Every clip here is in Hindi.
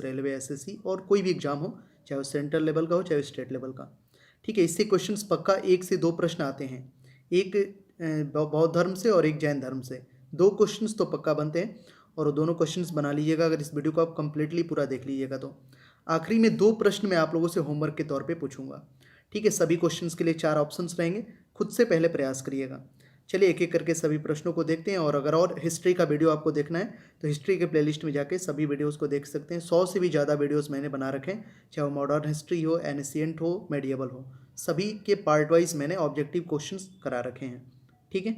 रेलवे, एसएससी और कोई भी एग्जाम हो, चाहे वो सेंट्रल लेवल का हो चाहे स्टेट लेवल का। ठीक है, इससे क्वेश्चंस पक्का 1 से 2 प्रश्न आते हैं, एक बौद्ध धर्म से और एक जैन धर्म से। 2 क्वेश्चंस तो पक्का बनते हैं और वो दोनों क्वेश्चंस बना लीजिएगा अगर इस वीडियो को आप कंप्लीटली पूरा देख लीजिएगा तो। आखिरी में 2 प्रश्न मैं आप लोगों से होमवर्क के तौर पे पूछूंगा। ठीक है, सभी क्वेश्चंस के लिए 4 ऑप्शंस रहेंगे, खुद से पहले प्रयास करिएगा। चलिए एक एक करके सभी प्रश्नों को देखते हैं, और अगर और हिस्ट्री का वीडियो आपको देखना है तो हिस्ट्री के प्लेलिस्ट में जाके सभी वीडियोस को देख सकते हैं। 100 से भी ज़्यादा वीडियोस मैंने बना रखे हैं, चाहे वो मॉडर्न हिस्ट्री हो, एनिशिएंट हो, मेडिएवल हो, सभी के पार्ट वाइज मैंने ऑब्जेक्टिव क्वेश्चंस करा रखे हैं। ठीक है,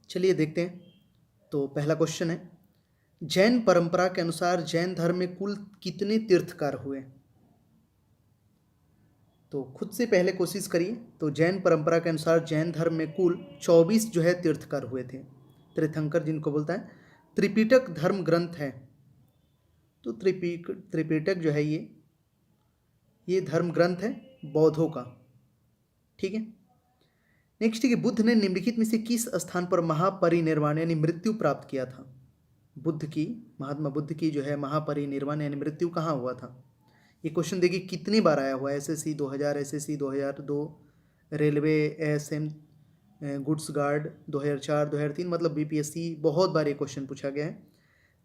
चलिए देखते हैं। तो पहला क्वेश्चन है, जैन परंपरा के अनुसार जैन धर्म में कुल कितने तीर्थकार हुए? तो खुद से पहले कोशिश करिए। तो जैन परंपरा के अनुसार जैन धर्म में कुल 24 जो है तीर्थकर हुए थे। तीर्थंकर जिनको बोलता है। त्रिपिटक धर्म ग्रंथ है, तो त्रिपिटक जो है ये धर्म ग्रंथ है बौद्धों का। ठीक है, नेक्स्ट है कि बुद्ध ने निम्नलिखित में से किस स्थान पर महापरिनिर्वाण यानी मृत्यु प्राप्त किया था? महात्मा बुद्ध की जो है महापरिनिर्वाण यानी मृत्यु कहाँ हुआ था? ये क्वेश्चन देखिए कितनी बार आया हुआ है, SSC 2000, SSC 2002, railway, ASM, goods guard 2004, 2003, मतलब बीपीएससी बहुत बार ये क्वेश्चन पूछा गया है।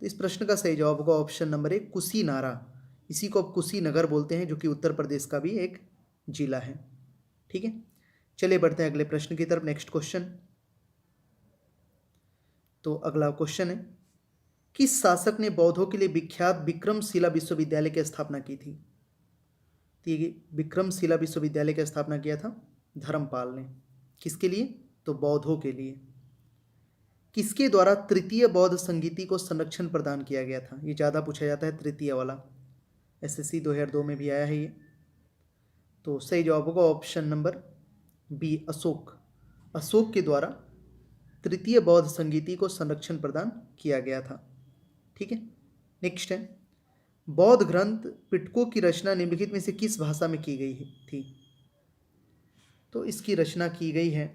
तो इस प्रश्न का सही जवाब होगा ऑप्शन नंबर 1 कुशीनारा। इसी को अब कुशीनगर बोलते हैं, जो कि उत्तर प्रदेश का भी एक जिला है। ठीक है, चलिए बढ़ते हैं अगले प्रश्न की तरफ। नेक्स्ट क्वेश्चन, तो अगला क्वेश्चन है, किस शासक ने बौद्धों के लिए विख्यात विक्रमशिला विश्वविद्यालय की स्थापना की थी? तो ये विक्रमशिला विश्वविद्यालय की स्थापना किया था धर्मपाल ने। किसके लिए? तो बौद्धों के लिए। किसके द्वारा तृतीय बौद्ध संगीति को संरक्षण प्रदान किया गया था? ये ज़्यादा पूछा जाता है, तृतीय वाला, एसएससी 2002 में भी आया है ये। तो सही जवाब होगा option number B Ashok. Ashok के द्वारा तृतीय बौद्ध संगीति को संरक्षण प्रदान किया गया था। ठीक है, नेक्स्ट है, बौद्ध ग्रंथ पिटकों की रचना निम्नलिखित में से किस भाषा में की गई थी? तो इसकी रचना की गई है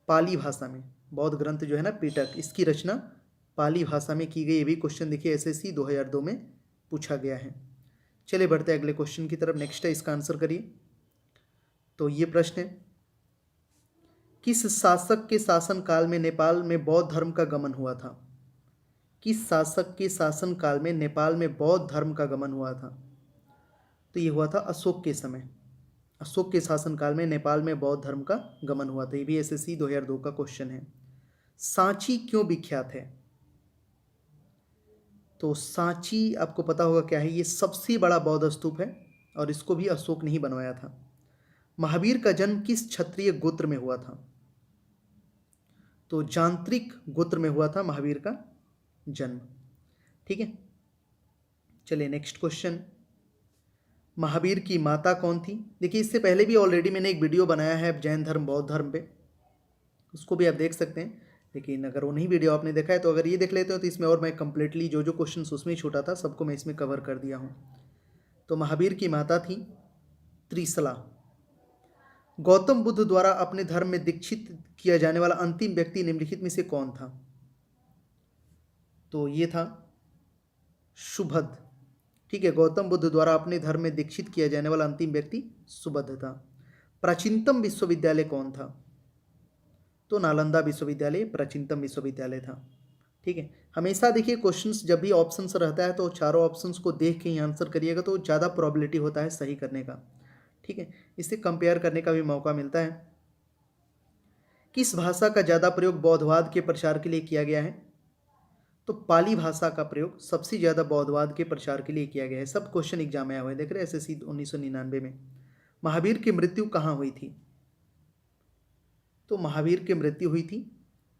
पाली भाषा में। बौद्ध ग्रंथ जो है ना पिटक, इसकी रचना पाली भाषा में की गई। ये भी क्वेश्चन देखिए एसएससी 2002 में पूछा गया है। चलिए बढ़ते हैं अगले क्वेश्चन की तरफ। नेक्स्ट है, इसका आंसर करिए। तो ये प्रश्न है, किस शासक के शासन काल में नेपाल में बौद्ध धर्म का गमन हुआ था? किस शासक के शासन काल में नेपाल में बौद्ध धर्म का गमन हुआ था? तो ये हुआ था अशोक के समय। अशोक के शासनकाल में नेपाल में बौद्ध धर्म का गमन हुआ था। ये भी एसएससी 2002 का क्वेश्चन है। सांची क्यों विख्यात है? तो सांची आपको पता होगा क्या है, ये सबसे बड़ा बौद्ध स्तूप है और इसको भी अशोक ने ही बनवाया था। महावीर का जन्म किस क्षत्रिय गोत्र में हुआ था? तो जांत्रिक गोत्र में हुआ था महावीर का जन्म। ठीक है, चलिए नेक्स्ट क्वेश्चन, महावीर की माता कौन थी? देखिए इससे पहले भी ऑलरेडी मैंने एक वीडियो बनाया है जैन धर्म बौद्ध धर्म पे, उसको भी आप देख सकते हैं। लेकिन अगर वो नहीं वीडियो आपने देखा है तो अगर ये देख लेते हो तो इसमें और मैं कंप्लीटली जो जो क्वेश्चन उसमें छूटा था सबको मैं इसमें कवर कर दिया हूँ। तो महावीर की माता थी त्रिशला। गौतम बुद्ध द्वारा अपने धर्म में दीक्षित किया जाने वाला अंतिम व्यक्ति निम्नलिखित में से कौन था? तो ये था सुबुद्ध। ठीक है, गौतम बुद्ध द्वारा अपने धर्म में दीक्षित किया जाने वाला अंतिम व्यक्ति सुबुद्ध था। प्राचीनतम विश्वविद्यालय कौन था? तो नालंदा विश्वविद्यालय प्राचीनतम विश्वविद्यालय था। ठीक है, हमेशा देखिए क्वेश्चंस जब भी ऑप्शंस रहता है तो चारों ऑप्शंस को देख के ही आंसर करिएगा तो ज़्यादा प्रोबेबिलिटी होता है सही करने का। ठीक है, इससे कंपेयर करने का भी मौका मिलता है। किस भाषा का ज़्यादा प्रयोग बौद्धवाद के प्रचार के लिए किया गया है? तो पाली भाषा का प्रयोग सबसे ज़्यादा बौद्धवाद के प्रचार के लिए किया गया है। सब क्वेश्चन एग्जाम में आए हुए देख रहे हैं एसएससी 1999 में। महावीर की मृत्यु कहाँ हुई थी? तो महावीर की मृत्यु हुई थी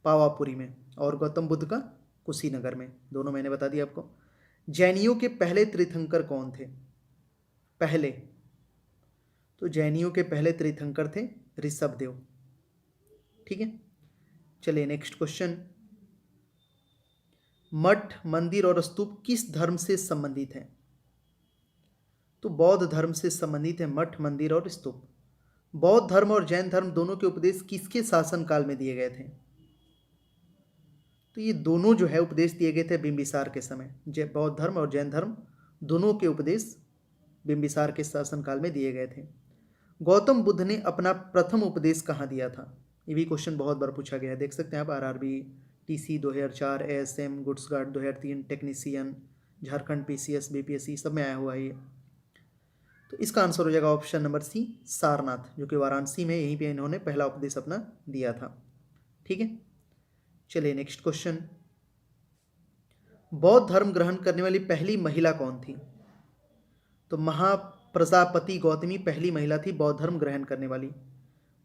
पावापुरी में और गौतम बुद्ध का कुशीनगर में, दोनों मैंने बता दिया आपको। जैनियों के पहले तीर्थंकर कौन थे? पहले, तो जैनियों के पहले तीर्थंकर थे ऋषभदेव। ठीक है, चलिए नेक्स्ट क्वेश्चन, मठ, मंदिर और स्तूप किस धर्म से संबंधित है? तो बौद्ध धर्म से संबंधित है मठ, मंदिर और स्तूप। बौद्ध धर्म और जैन धर्म दोनों के उपदेश किसके शासन काल में दिए गए थे? तो ये दोनों जो है उपदेश दिए गए थे बिंबिसार के समय। बौद्ध धर्म और जैन धर्म दोनों के उपदेश बिंबिसार के शासनकाल में दिए गए थे। गौतम बुद्ध ने अपना प्रथम उपदेश कहाँ दिया था? ये भी क्वेश्चन बहुत बार पूछा गया है, देख सकते हैं आप। RRB, TC 2004, ASM, goods guard 2003, technician, Jharkhand PCS, BPSC सब में आया हुआ है ये। तो इसका आंसर हो जाएगा ऑप्शन नंबर सी, सारनाथ, जो कि वाराणसी में, यहीं पे इन्होंने पहला उपदेश अपना दिया था। ठीक है, चलिए नेक्स्ट क्वेश्चन। बौद्ध धर्म ग्रहण करने वाली पहली महिला कौन थी? तो महाप्रजापति गौतमी पहली महिला थी बौद्ध धर्म ग्रहण करने वाली।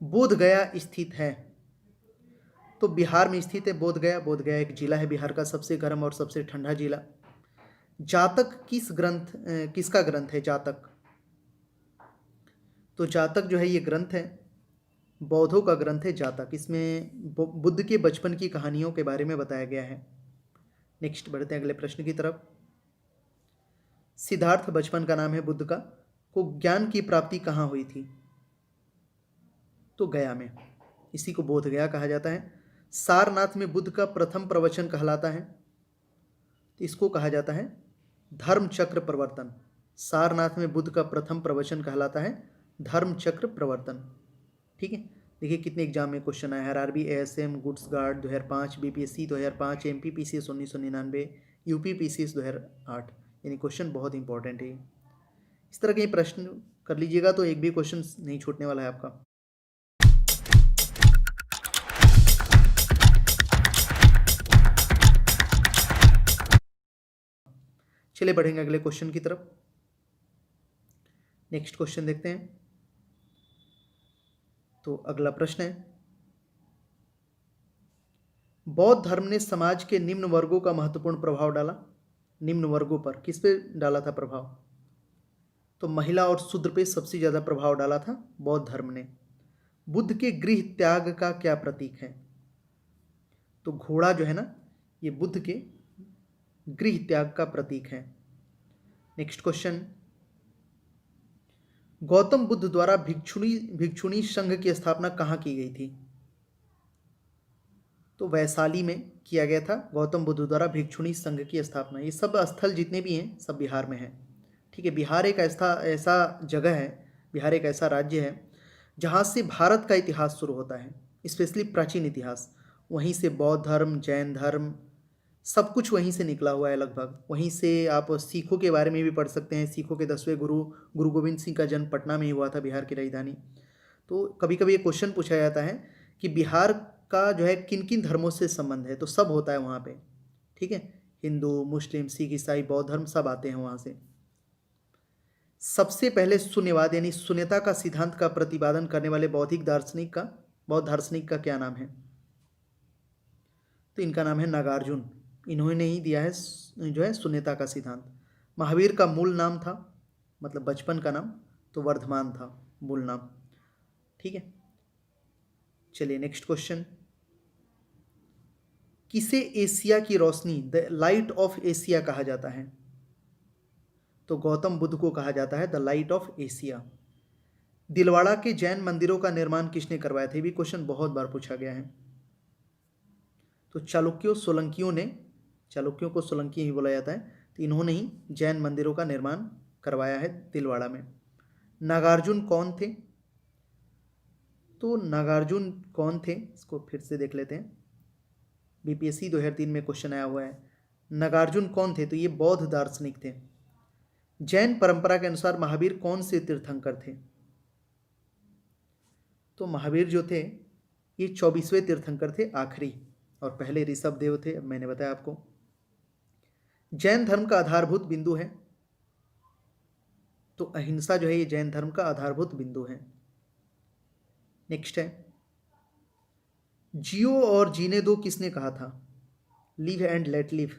बोध गया स्थित है, तो बिहार में स्थित है बोध गया। बोध गया एक जिला है बिहार का, सबसे गर्म और सबसे ठंडा जिला। जातक किसका ग्रंथ है? जातक, तो जातक जो है ये ग्रंथ है, बौद्धों का ग्रंथ है जातक। इसमें बुद्ध के बचपन की कहानियों के बारे में बताया गया है। नेक्स्ट बढ़ते हैं अगले प्रश्न की तरफ। सिद्धार्थ बचपन का नाम है बुद्ध का, को ज्ञान की प्राप्ति कहाँ हुई थी? तो गया में, इसी को बोध गया कहा जाता है। सारनाथ में बुद्ध का प्रथम प्रवचन कहलाता है, तो इसको कहा जाता है धर्म चक्र प्रवर्तन। सारनाथ में बुद्ध का प्रथम प्रवचन कहलाता है धर्म चक्र प्रवर्तन। ठीक है, देखिए कितने एग्जाम में क्वेश्चन आया है। RRB, ASM, goods guard 2005, BPSC 2005, MPPCS 1999, UPPCS 2008, यानी क्वेश्चन बहुत इंपॉर्टेंट है। इस तरह के प्रश्न कर लीजिएगा तो एक भी क्वेश्चन नहीं छूटने वाला है आपका। चलिए बढ़ेंगे अगले क्वेश्चन की तरफ। नेक्स्ट क्वेश्चन देखते हैं। तो अगला प्रश्न है, बौद्ध धर्म ने समाज के निम्न वर्गों का महत्वपूर्ण प्रभाव डाला। निम्न वर्गों पर किस पे डाला था प्रभाव? तो महिला और शूद्र पे सबसे ज्यादा प्रभाव डाला था बौद्ध धर्म ने। बुद्ध के गृह त्याग का क्या प्रतीक है? तो घोड़ा जो है ना, ये बुद्ध के गृह त्याग का प्रतीक है। नेक्स्ट क्वेश्चन, गौतम बुद्ध द्वारा भिक्षुणी संघ की स्थापना कहाँ की गई थी? तो वैशाली में किया गया था गौतम बुद्ध द्वारा भिक्षुणी संघ की स्थापना। ये सब स्थल जितने भी हैं सब बिहार में हैं। ठीक है, बिहार एक ऐसा जगह है, बिहार एक ऐसा राज्य है जहाँ से भारत का इतिहास शुरू होता है, स्पेशली प्राचीन इतिहास। वहीं से बौद्ध धर्म, जैन धर्म, सब कुछ वहीं से निकला हुआ है लगभग। वहीं से आप सिखों के बारे में भी पढ़ सकते हैं। सिखों के 10वें गुरु गोविंद सिंह का जन्म पटना में ही हुआ था, बिहार की राजधानी। तो कभी कभी ये क्वेश्चन पूछा जाता है कि बिहार का जो है किन किन धर्मों से संबंध है, तो सब होता है वहाँ पे। ठीक है, हिंदू, मुस्लिम, सिख, ईसाई, बौद्ध धर्म सब आते हैं वहाँ से। सबसे पहले शून्यवाद यानी शून्यता का सिद्धांत का प्रतिपादन करने वाले बौद्ध दार्शनिक का क्या नाम है? तो इनका नाम है नागार्जुन। इन्होंने ही दिया है जो है शून्यता का सिद्धांत। महावीर का मूल नाम था, मतलब बचपन का नाम, तो वर्धमान था मूल नाम। ठीक है, चलिए नेक्स्ट क्वेश्चन। किसे एशिया की रोशनी, द लाइट ऑफ एशिया कहा जाता है? तो गौतम बुद्ध को कहा जाता है the light of Asia. Dilwara के जैन मंदिरों का निर्माण किसने करवाया था? ये भी क्वेश्चन बहुत बार पूछा गया है। तो चालुक्यों को सोलंकी ही बोला जाता है, तो इन्होंने ही जैन मंदिरों का निर्माण करवाया है दिलवाड़ा में। नागार्जुन कौन थे? तो नागार्जुन कौन थे, इसको फिर से देख लेते हैं। बीपीएससी 2003 में क्वेश्चन आया हुआ है। नागार्जुन कौन थे? तो ये बौद्ध दार्शनिक थे। जैन परंपरा के अनुसार महावीर कौन से तीर्थंकर थे? तो महावीर जो थे ये 24वें तीर्थंकर थे, आखिरी, और पहले ऋषभ देव थे, अब मैंने बताया आपको। जैन धर्म का आधारभूत बिंदु है, तो अहिंसा जो है ये जैन धर्म का आधारभूत बिंदु है। नेक्स्ट है, जियो और जीने दो किसने कहा था? लिव एंड लेट लिव,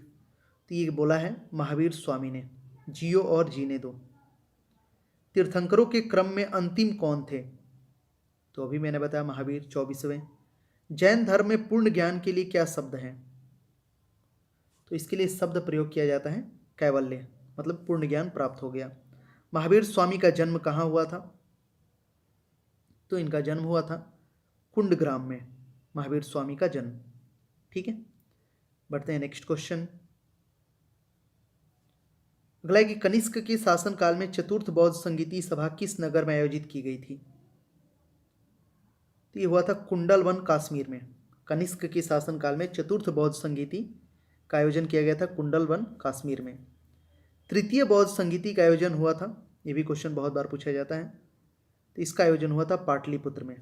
तो ये बोला है महावीर स्वामी ने, जियो और जीने दो। तीर्थंकरों के क्रम में अंतिम कौन थे? तो अभी मैंने बताया महावीर 24वें। जैन धर्म में पूर्ण ज्ञान के लिए क्या शब्द है? तो इसके लिए शब्द प्रयोग किया जाता है कैवल्य, मतलब पूर्ण ज्ञान प्राप्त हो गया। महावीर स्वामी का जन्म कहाँ हुआ था? तो इनका जन्म हुआ था कुंडग्राम में, महावीर स्वामी का जन्म। ठीक है, बढ़ते हैं नेक्स्ट क्वेश्चन। अगला है कि कनिष्क के शासनकाल में चतुर्थ बौद्ध संगीति सभा किस नगर में आयोजित की गई थी? तो ये हुआ था कुंडलवन, कश्मीर में। कनिष्क के शासनकाल में चतुर्थ बौद्ध संगीति का आयोजन किया गया था कुंडलवन, कश्मीर में। तृतीय बौद्ध संगीति का आयोजन हुआ था, ये भी क्वेश्चन बहुत बार पूछा जाता है, तो इसका आयोजन हुआ था पाटलिपुत्र में,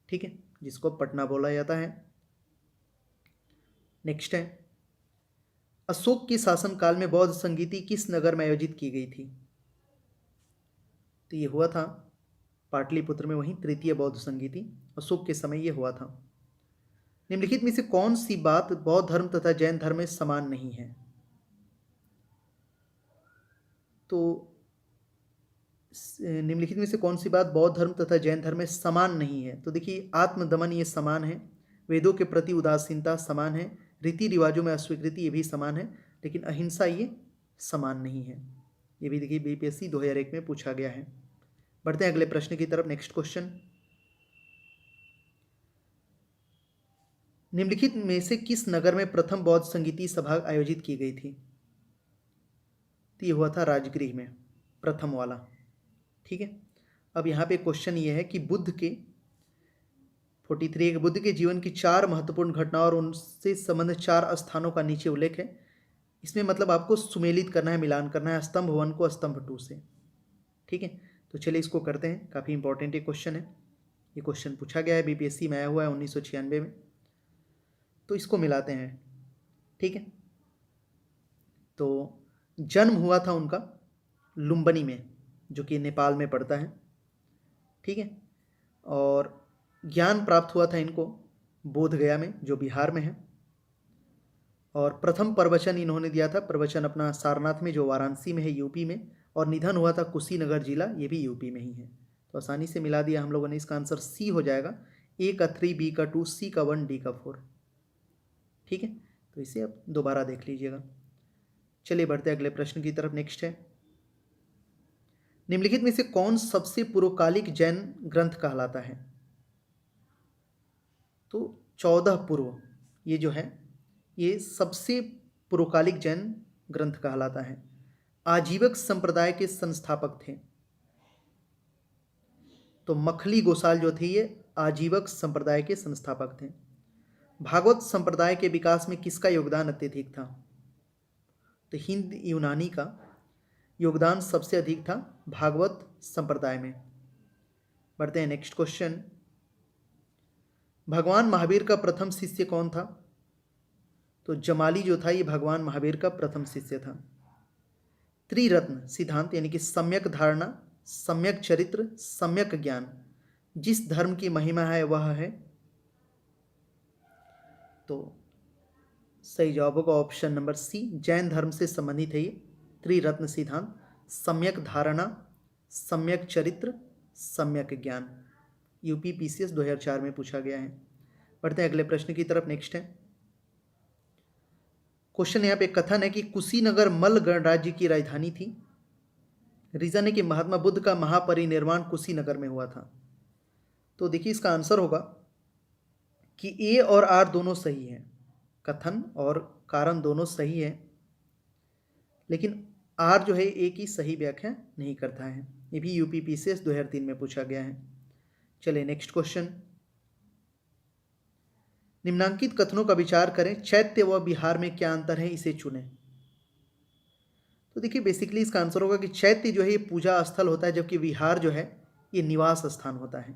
ठीक है, जिसको पटना बोला जाता है। नेक्स्ट है, अशोक के शासनकाल में बौद्ध संगीति किस नगर में आयोजित की गई थी? तो ये हुआ था पाटलिपुत्र में, वहीं तृतीय बौद्ध संगीति अशोक के समय ये हुआ था। निम्नलिखित में से कौन सी बात बौद्ध धर्म तथा जैन धर्म में समान नहीं है? तो निम्नलिखित में से कौन सी बात बौद्ध धर्म तथा जैन धर्म में समान नहीं है? तो देखिए, आत्मदमन ये समान है, वेदों के प्रति उदासीनता समान है, रीति रिवाजों में अस्वीकृति ये भी समान है, लेकिन अहिंसा ये समान नहीं है। ये भी देखिए बीपीएससी 2001 में पूछा गया है। बढ़ते हैं अगले प्रश्न की तरफ। नेक्स्ट क्वेश्चन, निम्नलिखित में से किस नगर में प्रथम बौद्ध संगीति सभा आयोजित की गई थी? तो ये हुआ था राजगृह में, प्रथम वाला, ठीक है। अब यहाँ पे क्वेश्चन ये है कि बुद्ध के 43 बुद्ध के जीवन की 4 महत्वपूर्ण घटनाओं और उनसे संबंधित 4 स्थानों का नीचे उल्लेख है। इसमें मतलब आपको सुमेलित करना है, मिलान करना है स्तंभ 1 को स्तंभ 2 से, ठीक है। तो चलिए इसको करते हैं, काफ़ी इंपॉर्टेंट ये क्वेश्चन है। ये क्वेश्चन पूछा गया है, बीपीएससी में आया हुआ है 1996 में। तो इसको मिलाते हैं, ठीक है। तो जन्म हुआ था उनका लुम्बिनी में, जो कि नेपाल में पड़ता है, ठीक है। और ज्ञान प्राप्त हुआ था इनको बोधगया में, जो बिहार में है। और प्रथम प्रवचन इन्होंने दिया था, प्रवचन अपना सारनाथ में, जो वाराणसी में है, यूपी में। और निधन हुआ था कुशीनगर जिला, ये भी यूपी में ही है। तो आसानी से मिला दिया हम लोगों ने। इसका आंसर सी हो जाएगा, ए का 3, बी का 2, सी का 1, डी का 4, ठीक है। तो इसे आप दोबारा देख लीजिएगा। चलिए बढ़ते हैं अगले प्रश्न की तरफ। नेक्स्ट है, निम्नलिखित में से कौन सबसे पूर्वकालिक जैन ग्रंथ कहलाता है? तो 14 पूर्व ये जो है, ये सबसे पूर्वकालिक जैन ग्रंथ कहलाता है। आजीवक संप्रदाय के संस्थापक थे, तो मखली गोसाल जो थे ये आजीवक संप्रदाय के संस्थापक थे। भागवत संप्रदाय के विकास में किसका योगदान अत्यधिक था? तो हिंद यूनानी का योगदान सबसे अधिक था भागवत संप्रदाय में। बढ़ते हैं नेक्स्ट क्वेश्चन, भगवान महावीर का प्रथम शिष्य कौन था? तो जमाली जो था ये भगवान महावीर का प्रथम शिष्य था। त्रिरत्न सिद्धांत यानी कि सम्यक धारणा, सम्यक चरित्र, सम्यक ज्ञान, जिस धर्म की महिमा है वह है? तो सही जवाब होगा ऑप्शन नंबर सी, जैन धर्म से संबंधित है ये त्रिरत्न सिद्धांत, सम्यक धारणा, सम्यक चरित्र, सम्यक ज्ञान। यूपी पीसीएस 2004 में पूछा गया है। बढ़ते हैं अगले प्रश्न की तरफ। नेक्स्ट है क्वेश्चन, यहाँ पे कथन है कि कुशीनगर मल्ल गणराज्य की राजधानी थी। रीजन है कि महात्मा बुद्ध का महापरिनिर्वाण कुशीनगर में हुआ था। तो देखिए इसका आंसर होगा कि ए और आर दोनों सही है, कथन और कारण दोनों सही है, लेकिन आर जो है ए की सही व्याख्या नहीं करता है। ये भी यूपी पीसीएस 2003 में पूछा गया है। चलिए नेक्स्ट क्वेश्चन, निम्नांकित कथनों का विचार करें, चैत्य व बिहार में क्या अंतर है, इसे चुनें। तो देखिए बेसिकली इसका आंसर होगा कि चैत्य जो है ये पूजा स्थल होता है, जबकि विहार जो है ये निवास स्थान होता है।